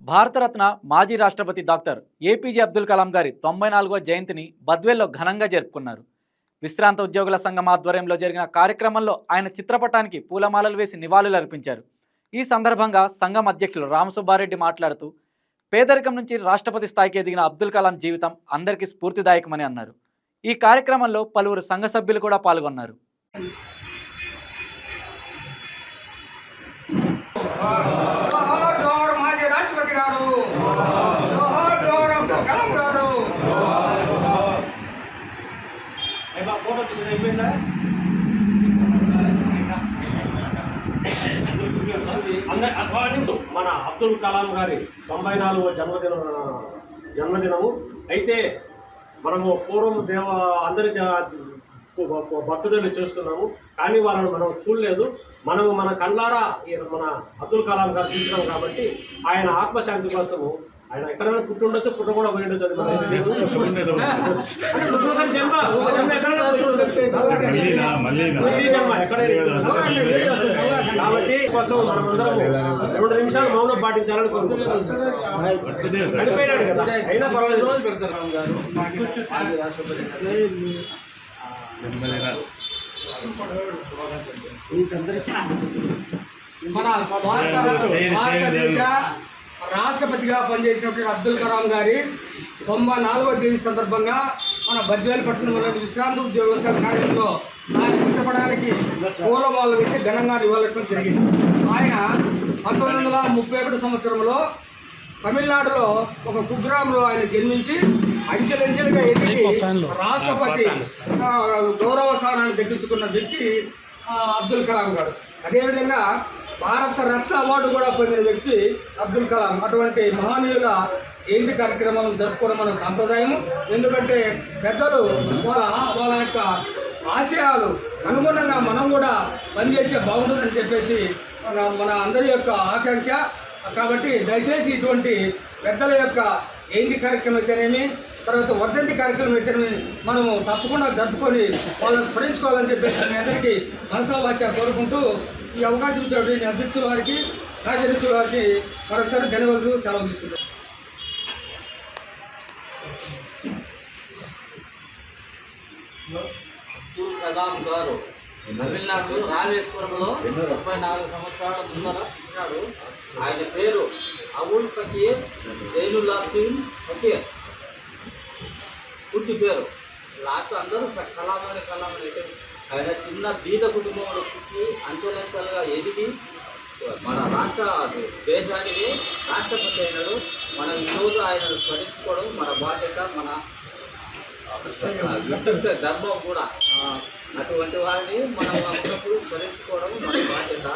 భారతరత్న మాజీ రాష్ట్రపతి doctor APJ Abdul Kalam గారి 94వ జయంతిని బద్వేల్లో ఘనంగా జరుపుకున్నారు. విశ్రాంత ఉద్యోగుల సంఘం ఆధ్వర్యంలో జరిగిన కార్యక్రమంలో ఆయన చిత్రపటానికి పూలమాలలు వేసి నివాళులర్పించారు. ఈ సందర్భంగా సంఘం అధ్యక్షులు రామసుబ్బారెడ్డి మాట్లాడుతూ, పేదరికం నుంచి రాష్ట్రపతి స్థాయికి ఎదిగిన అబ్దుల్ కలాం జీవితం అందరికీ స్ఫూర్తిదాయకమని అన్నారు. ఈ కార్యక్రమంలో పలువురు సంఘ సభ్యులు కూడా పాల్గొన్నారు. మన అబ్దుల్ కలాం గారి 94వ జన్మదినము. అయితే మనము పూర్వం అందరి బర్త్డేలు చేస్తున్నాము, కానీ వాళ్ళని మనం చూడలేదు. మనము మన కళ్ళారా మన అబ్దుల్ కలాం గారు చూసినాం కాబట్టి ఆయన ఆత్మశాంతి కోసము ఆయన ఎక్కడైనా పుట్టుండొచ్చు, పుట్టకుండా పోయి ఉండొచ్చు. కాబట్టి కోసం మనమందరం 2 నిమిషాలు మౌనం పాటించాలని కోరుకుంటున్నాం. చనిపోయినాడు కదా, అయినా పర్వాలేదు. రోజు పెడతారు మన భారతదేశ రాష్ట్రపతిగా పనిచేసినటువంటి అబ్దుల్ కలాం గారి 94వ జయంతి సందర్భంగా మన బద్వేల్ పట్టణంలోని విశ్రాంత ఉద్యోగుల సంఘ కార్యంలో ఆయన చిత్రపటానికి పూలమాలలు వేసి ఘనంగా నివాళులర్పించడం జరిగింది. ఆయన 1931 సంవత్సరంలో తమిళనాడులో ఒక కుగ్రామంలో ఆయన జన్మించి అంచెలంచెలుగా ఎదిగి రాష్ట్రపతి గౌరవ స్థానాన్ని దక్కించుకున్న వ్యక్తి అబ్దుల్ కలాం గారు. అదేవిధంగా భారత రత్న అవార్డు కూడా పొందిన వ్యక్తి అబ్దుల్ కలాం. అటువంటి మహనీయుల జయంతి కార్యక్రమాలను జరుపుకోవడం మన సాంప్రదాయం. ఎందుకంటే పెద్దలు వాళ్ళ యొక్క ఆశయాలు అనుగుణంగా మనం కూడా పనిచేసే బాగుంటుందని చెప్పేసి మన అందరి యొక్క ఆకాంక్ష. కాబట్టి దయచేసి ఇటువంటి పెద్దల యొక్క జయంతి కార్యక్రమం అయితేనేమి, తర్వాత వర్ధంతి కార్యక్రమం అయితేనేమి మనము తప్పకుండా జరుపుకొని వాళ్ళని స్మరించుకోవాలని చెప్పేసి మీ అందరికీ మనసావాచ్య కోరుకుంటూ ఈ అవకాశం ఇచ్చేటువంటి అధ్యక్షుల వారికి, కార్యదర్శుల వారికి మరొకసారి ధన్యవాదాలు, సెలవు తీసుకుంటాం. అబ్దుల్ కలాం గారు తమిళనాడు రామేశ్వరంలో 34 సంవత్సరాల ముందర ఉన్నాడు. ఆయన పేరు అబుల్ ఫకీర్ జైనులాబ్దీన్ ఫకీర్, పూర్తి పేరు. లాస్ట్ అందరూ కలాం అని అయితే ఆయన చిన్న బీద కుటుంబంలో పుట్టి అంచెలంచెలుగా ఎదిగి మన దేశానికి రాష్ట్రపతి అయినాడు. మనం ఈరోజు ఆయనను స్మరించుకోవడం మన బాధ్యత, మన ధర్మం కూడా. అటువంటి వారిని మనం అప్పుడప్పుడు స్మరించుకోవడం మన బాధ్యత.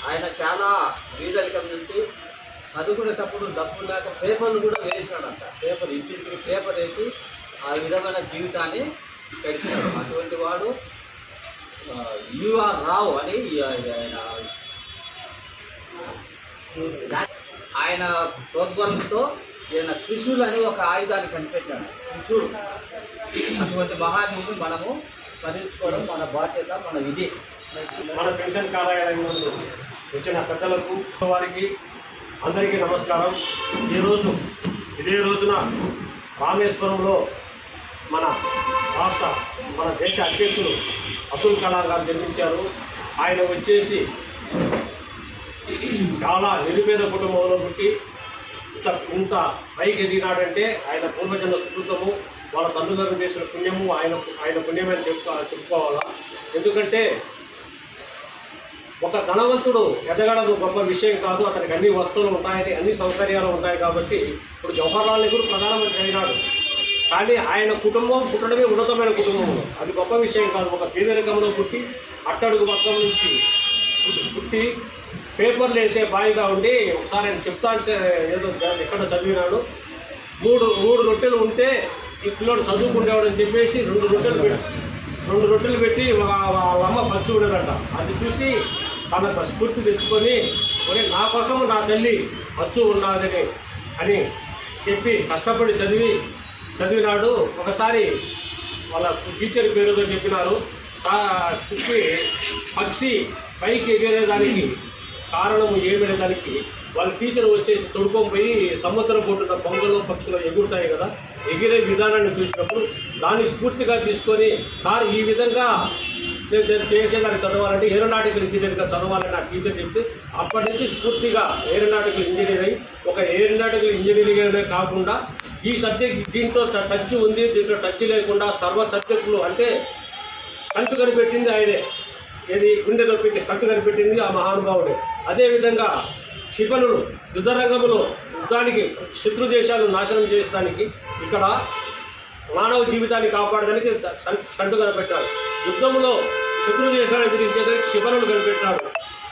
ఆయన చాలా బీదరికం నుంచి చదువుకునేటప్పుడు డబ్బులు లేక పేపర్లు కూడా వేసినాడంట. ఇంటికి పేపర్ వేసి ఆ విధమైన జీవితాన్ని గడిచినాడు. అటువంటి వాడు యుఆర్ రావు అని ఆయన ప్రోద్బలంతో ఈయన త్రిశూల్ అని ఒక ఆయుధాన్ని కనిపెట్టాడు. త్రిశూల్. అటువంటి మహానీయుని మనము స్మరించుకోవడం మన బాధ్యత, మన విధి. మన పెన్షన్ కార్యాలయం ముందు వచ్చిన పెద్దలకు, వారికి అందరికీ నమస్కారం. ఇదే రోజున రామేశ్వరంలో మన దేశ అధ్యక్షులు అబ్దుల్ కలాం గారు జన్మించారు. ఆయన వచ్చేసి చాలా నిరుపేద కుటుంబంలో పుట్టి ఇంత పైకి ఎదిగినాడంటే ఆయన పూర్వజన్మ సుకృతము, వాళ్ళ తండ్రులను చేసిన పుణ్యము, ఆయన పుణ్యమని చెప్పుకోవాలా. ఎందుకంటే ఒక ధనవంతుడు ఎదగడం గొప్ప విషయం కాదు. అతనికి అన్ని వస్తువులు ఉంటాయని, అన్ని సౌకర్యాలు ఉంటాయి. కాబట్టి ఇప్పుడు జవహర్లాల్ నెహ్రూ ప్రధానమంత్రి అయినాడు, కానీ ఆయన కుటుంబం పుట్టడమే ఉన్నతమైన కుటుంబం. అది గొప్ప విషయం కాదు. ఒక పేదరికంలో పుట్టి అట్టడుగు వర్గం నుంచి పుట్టి పేపర్లు వేసే బాయిగా ఉండి ఒకసారి ఆయన చెప్తా అంటే ఏదో ఎక్కడ చదివినాడు. మూడు రొట్టెలు ఉంటే ఈ పిల్లడు చదువుకుండేవాడని చెప్పేసి 2 రొట్టెలు పెట్టి వాళ్ళమ్మ పచ్చి ఉండేదంట. అది చూసి తనకు స్ఫూర్తి తెచ్చుకొని, నా కోసం నా తల్లి పచ్చు ఉన్నదని అని చెప్పి కష్టపడి చదివినాడు. ఒకసారి వాళ్ళ టీచర్ పేరుతో చెప్పినారు, చెప్పి పక్షి పైకి ఎగిరేదానికి కారణము ఏమనేదానికి వాళ్ళ టీచర్ వచ్చేసి తొడుకొని పోయి సముద్రం పొట్టున పొంగలు పక్షులు ఎగురుతాయి కదా, ఎగిరే విధానాన్ని చూసినప్పుడు దాన్ని స్ఫూర్తిగా తీసుకొని సార్ ఈ విధంగా చేసేదాన్ని చదవాలంటే ఏరోనాటికల్ ఇంజనీర్గా చదవాలని నా టీచర్ చెప్తే అప్పటి నుంచి స్ఫూర్తిగా ఏరోనాటికల్ ఇంజనీర్ అయ్యి ఒక ఏరోనాటికల్ ఇంజనీరింగ్ కాకుండా ఈ సబ్జెక్ట్ దీంట్లో టచ్ ఉంది, దీంట్లో టచ్ లేకుండా సర్వ సబ్జెక్టులు అంటే స్టంట్ కనిపెట్టింది ఆయనే, ఏది గుండె నొప్పికి స్టంట్ కనిపెట్టింది ఆ మహానుభావుడే. అదేవిధంగా క్షిపణులు యుద్ధరంగంలో యుద్ధానికి శత్రు దేశాలు నాశనం చేసడానికి, ఇక్కడ మానవ జీవితాన్ని కాపాడడానికి స్టంట్ కనిపెట్టాడు. యుద్ధంలో శత్రు దేశాలను ఎదిరించేందుకు క్షిపణులు కనిపెట్టాడు.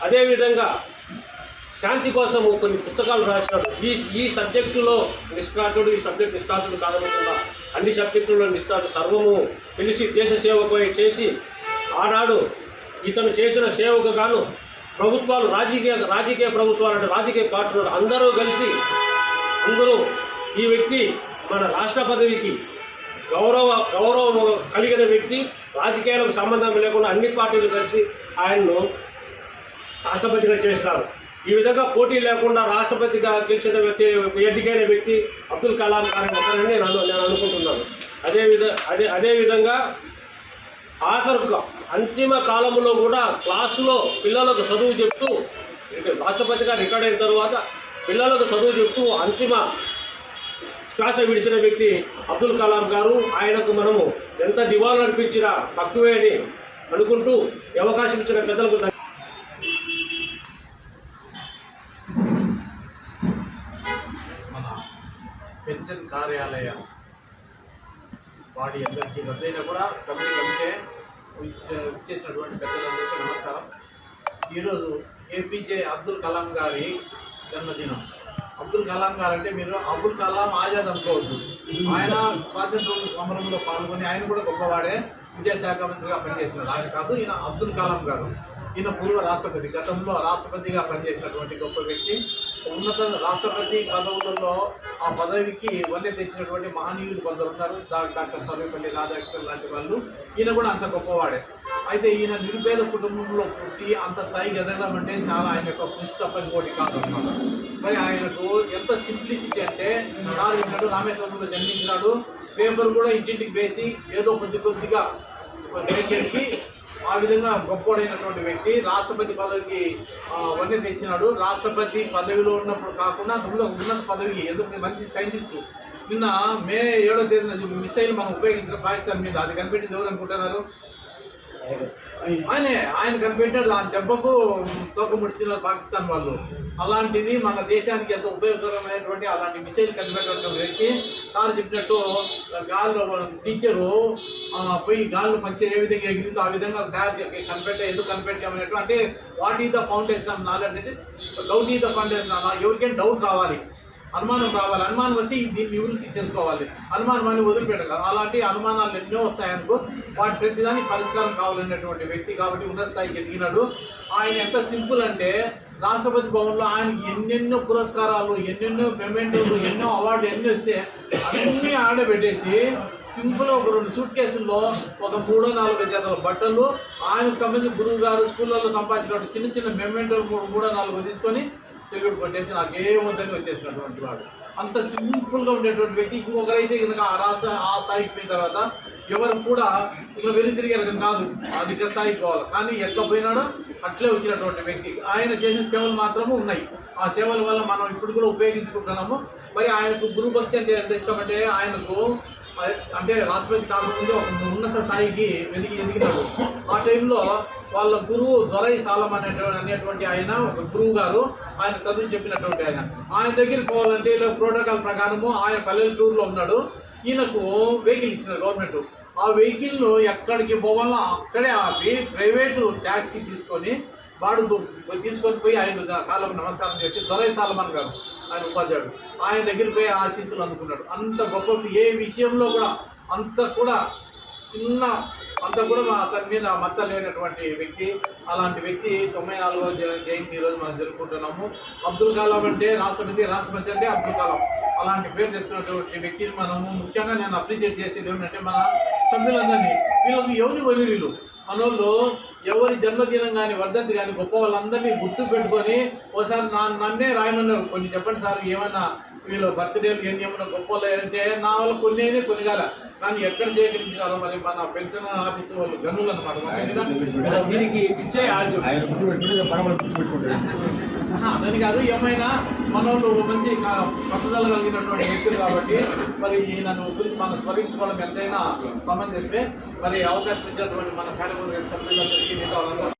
అదేవిధంగా శాంతి కోసము కొన్ని పుస్తకాలు రాసినాడు. ఈ సబ్జెక్టులో నిష్ణాతుడు, ఈ సబ్జెక్ట్ నిష్ణాతుడు కాదనకుండా అన్ని సబ్జెక్టుల్లో నిష్ణాతుడు, సర్వము తెలిసి దేశ సేవకు చేసి ఆనాడు ఇతను చేసిన సేవకు గాను ప్రభుత్వాలు రాజకీయ ప్రభుత్వాలు అంటే రాజకీయ పార్టీలు అందరూ ఈ వ్యక్తి మన రాష్ట్ర పదవికి గౌరవం కలిగిన వ్యక్తి, రాజకీయాలకు సంబంధం లేకుండా అన్ని పార్టీలు కలిసి ఆయన్ను రాష్ట్రపతిగా చేసినారు. ఈ విధంగా పోటీ లేకుండా రాష్ట్రపతిగా గెలిచిన వ్యక్తి, ఎన్నికైన వ్యక్తి అబ్దుల్ కలాం గారి ఒకరని నేను అనుకుంటున్నాను. అదేవిధంగా ఆఖరుగా అంతిమ కాలంలో కూడా క్లాసులో పిల్లలకు చదువు చెప్తూ, రాష్ట్రపతిగా రికార్డ్ అయిన తర్వాత పిల్లలకు చదువు చెప్తూ అంతిమ శ్వాస విడిచిన వ్యక్తి అబ్దుల్ కలాం గారు. ఆయనకు మనము ఎంత నివాళులు అర్పించినా తక్కువే అని అనుకుంటూ అవకాశం ఇచ్చిన పెద్దలకు మన పెన్షన్ కార్యాలయ బాడీ అందరికీ రద్దయినా కూడా కమిటీ ఇచ్చేసినటువంటి పెద్దలందరికీ నమస్కారం. ఈరోజు ఏపీజే అబ్దుల్ కలాం గారి జన్మదినం. అబ్దుల్ కలాం గారు అంటే మీరు అబ్దుల్ కలాం ఆజాద్ అనుకోవద్దు. ఆయన స్వాతంత్ర సమరంలో పాల్గొని ఆయన కూడా గొప్పవాడే, విద్యాశాఖ మంత్రిగా పనిచేస్తున్నాడు. ఆయన కాదు, ఈయన అబ్దుల్ కలాం గారు. ఈయన పూర్వ రాష్ట్రపతి, గతంలో రాష్ట్రపతిగా పనిచేసినటువంటి గొప్ప వ్యక్తి. ఉన్నత రాష్ట్రపతి పదవులలో ఆ పదవికి వన్నె తెచ్చినటువంటి మహనీయులు కొందరు ఉన్నారు. డాక్టర్ సర్వేపల్లి రాధాకృష్ణన్ లాంటి వాళ్ళు. ఈయన కూడా అంత గొప్పవాడే. అయితే ఈయన నిరుపేద కుటుంబంలో పుట్టి అంత స్థాయికి ఎదగడం అంటే చాలా ఆయన యొక్క కృషి తప్ప ఇంకోటి కాదు అన్నమాట. మరి ఆయనకు ఎంత సింప్లిసిటీ అంటే, రామేశ్వరంలో జన్మించినాడు. పేపర్ కూడా ఇంటింటికి వేసి ఏదో కొద్దిగా గడికి ఆ విధంగా గొప్పడైనటువంటి వ్యక్తి. రాష్ట్రపతి పదవికి వన్నె తెచ్చినాడు. రాష్ట్రపతి పదవిలో ఉన్నప్పుడు కాకుండా ఉన్నత పదవికి, ఎందుకంటే మంచి సైంటిస్టు. నిన్న మే 7వ తేదీన మిసైల్ మనం ఉపయోగించిన పాకిస్తాన్ మీద, అది కనిపెట్టింది ఎవరు అనుకుంటున్నారు? ఆయన కనిపెట్టాడు. ఆ దెబ్బకు తోకముడిచినారు పాకిస్తాన్ వాళ్ళు. అలాంటిది మన దేశానికి ఎంతో ఉపయోగకరమైనటువంటి అలాంటి మిసైల్ కనిపెట్టినటువంటి వ్యక్తి. సార్ చెప్పినట్టు గాల్లో టీచరు పోయి గాల్లో పంచే ఏ విధంగా ఎగిరిందో ఆ విధంగా ఎందుకు కనిపెట్టామన్నట్టు. అంటే what is the foundation of knowledge అంటే డౌట్ ఈజ్ ద ఫౌండేషన్. ఎవరికైనా డౌట్ రావాలి, అనుమానం రావాలి, అనుమానం వచ్చి దీన్ని నివృత్తి చేసుకోవాలి, అనుమానాన్ని వదిలిపెట్టాలి. అలాంటి అనుమానాలు ఎన్నో వస్తాయనుకో, వాటి ప్రతిదానికి పరిష్కారం కావాలనేటువంటి వ్యక్తి కాబట్టి ఉన్నత స్థాయికి ఎదిగినాడు. ఆయన ఎంత సింపుల్ అంటే, రాష్ట్రపతి భవన్లో ఆయనకి ఎన్నెన్నో పురస్కారాలు, ఎన్నెన్నో మెమెంటోలు, ఎన్నో అవార్డు ఎన్ని వస్తే అన్నీ ఆడబెట్టేసి సింపుల్ ఒక 2 సూట్ కేసుల్లో ఒక 3-4 జతల బట్టలు, ఆయనకు సంబంధించిన గురువు గారు స్కూళ్ళల్లో సంపాదించినటువంటి చిన్న చిన్న మెమెంటోలు 3-4 తీసుకొని తెలుగు కొట్టేసి నాకేమొద్దని వచ్చేసినటువంటి వాడు. అంత సింపుల్గా ఉండేటువంటి వ్యక్తి. ఇంకొకరైతే కనుక ఆ స్థాయికి పోయిన తర్వాత ఎవరు కూడా ఇక వెళ్ళి తిరిగారు కాదు, అధిక స్థాయికి పోవాలి. కానీ ఎట్లా పోయినాడో అట్లే వచ్చినటువంటి వ్యక్తి. ఆయన చేసిన సేవలు మాత్రము ఉన్నాయి. ఆ సేవల వల్ల మనం ఇప్పుడు కూడా ఉపయోగించుకుంటున్నాము. మరి ఆయనకు గురు భక్తి అంటే ఎంత ఇష్టం అంటే, ఆయనకు అంటే రాష్ట్రపతి కాకముందు ఒక ఉన్నత స్థాయికి ఎదిగినాడు. ఆ టైంలో వాళ్ళ గురువు దొరై సాలం అనేటువంటి ఆయన ఒక గురువు గారు ఆయన చదువు చెప్పినటువంటి ఆయన దగ్గరికి పోవాలంటే ఇలా ప్రోటోకాల్ ప్రకారము ఆయన పల్లెటూరులో ఉన్నాడు. ఈయనకు వెహికల్ ఇచ్చినారు గవర్నమెంట్. ఆ వెహికల్ను ఎక్కడికి పోవాలో అక్కడే ఆపి ప్రైవేటు ట్యాక్సీ తీసుకొని తీసుకొని పోయి ఆయన కాలం నమస్కారం చేసి దొరై సాలమన్ గారు ఆయన ఉపాధ్యాయుడు, ఆయన దగ్గరికి పోయి ఆశీస్సులు అందుకున్నాడు. అంత గొప్ప ఏ విషయంలో కూడా అంత కూడా అతని మీద మచ్చ లేనటువంటి వ్యక్తి. అలాంటి వ్యక్తి 94వ జయంతి ఈరోజు మనం జరుపుకుంటున్నాము. అబ్దుల్ కలాం అంటే రాష్ట్రపతి అంటే అబ్దుల్ కలాం. అలాంటి పేరు తెచ్చుకున్నటువంటి వ్యక్తిని మనము ముఖ్యంగా నేను అప్రిషియేట్ చేసేది ఏమిటంటే, మన సభ్యులందరినీ వీళ్ళకి ఎవరి వరి వీళ్ళు మనోళ్ళు ఎవరి జన్మదినం కానీ వర్ధంతి కానీ గొప్ప వాళ్ళందరినీ గుర్తు పెట్టుకొని ఒకసారి నన్నే రాయమన్నారు, కొన్ని చెప్పండి సార్ ఏమన్నా వీళ్ళు బర్త్డేలు ఏమన్నా గొప్ప వాళ్ళు అంటే నా వాళ్ళు కొన్ని అయినా కొన్ని కాల, కానీ ఎక్కడ సేకరించినారో మరి మన పెన్షన్ ఆఫీసు వాళ్ళు గనులు అనమాట. దీనికి ఇచ్చే ఆర్జు అదని కాదు, ఏమైనా మనోళ్ళు మంచి పట్టుదల కలిగినటువంటి వ్యక్తులు కాబట్టి మరి నన్ను గురించి మనం స్మరించుకోవడం ఎంతైనా సమంజసమే. మరి అవకాశం ఇచ్చినటువంటి మన కార్యవర్గ సభ్యులందరికీ మిగతా వాళ్ళందరూ